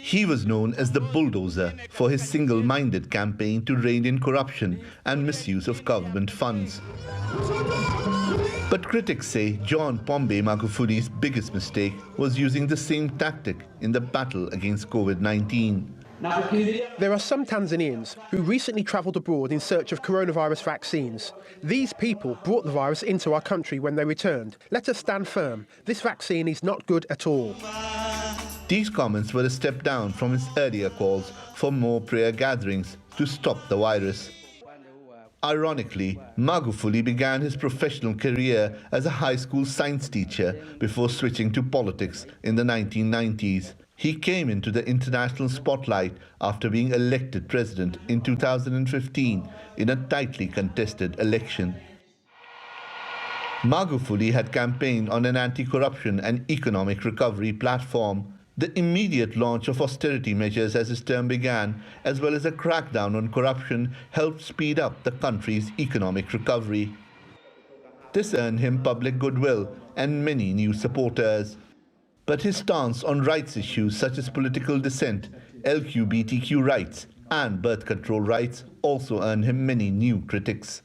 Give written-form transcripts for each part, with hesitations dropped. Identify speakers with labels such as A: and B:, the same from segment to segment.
A: He was known as the bulldozer for his single-minded campaign to rein in corruption and misuse of government funds. But critics say John Pombe Magufuli's biggest mistake was using the same tactic in the battle against COVID-19.
B: There are some Tanzanians who recently travelled abroad in search of coronavirus vaccines. These people brought the virus into our country when they returned. Let us stand firm. This vaccine is not good at all.
A: These comments were a step down from his earlier calls for more prayer gatherings to stop the virus. Ironically, Magufuli began his professional career as a high school science teacher before switching to politics in the 1990s. He came into the international spotlight after being elected president in 2015 in a tightly contested election. Magufuli had campaigned on an anti-corruption and economic recovery platform. The immediate launch of austerity measures as his term began, as well as a crackdown on corruption, helped speed up the country's economic recovery. This earned him public goodwill and many new supporters. But his stance on rights issues such as political dissent, LGBTQ rights and birth control rights also earned him many new critics.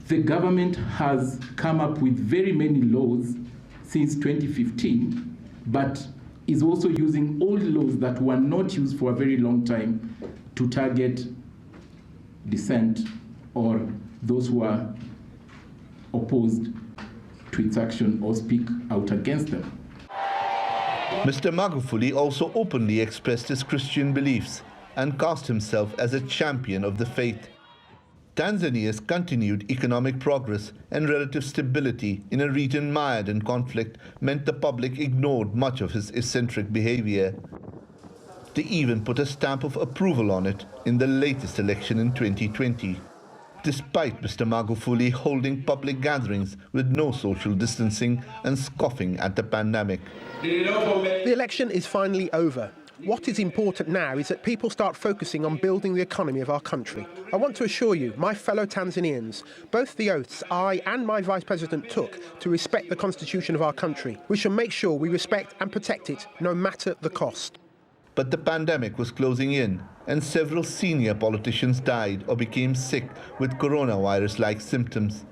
C: The government has come up with very many laws since 2015, but is also using old laws that were not used for a very long time to target dissent or those who are opposed to its action or speak out against them.
A: Mr. Magufuli also openly expressed his Christian beliefs and cast himself as a champion of the faith. Tanzania's continued economic progress and relative stability in a region mired in conflict meant the public ignored much of his eccentric behavior. They even put a stamp of approval on it in the latest election in 2020, despite Mr. Magufuli holding public gatherings with no social distancing and scoffing at the pandemic.
B: The election is finally over. What is important now is that people start focusing on building the economy of our country. I want to assure you, my fellow Tanzanians, both the oaths I and my Vice President took to respect the constitution of our country. We shall make sure we respect and protect it, no matter the cost.
A: But the pandemic was closing in, and several senior politicians died or became sick with coronavirus-like symptoms.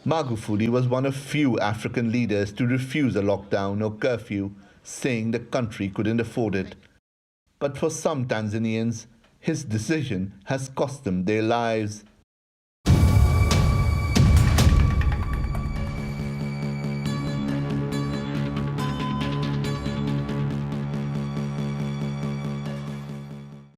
A: Magufuli was one of few African leaders to refuse a lockdown or curfew, saying the country couldn't afford it. But for some Tanzanians, his decision has cost them their lives.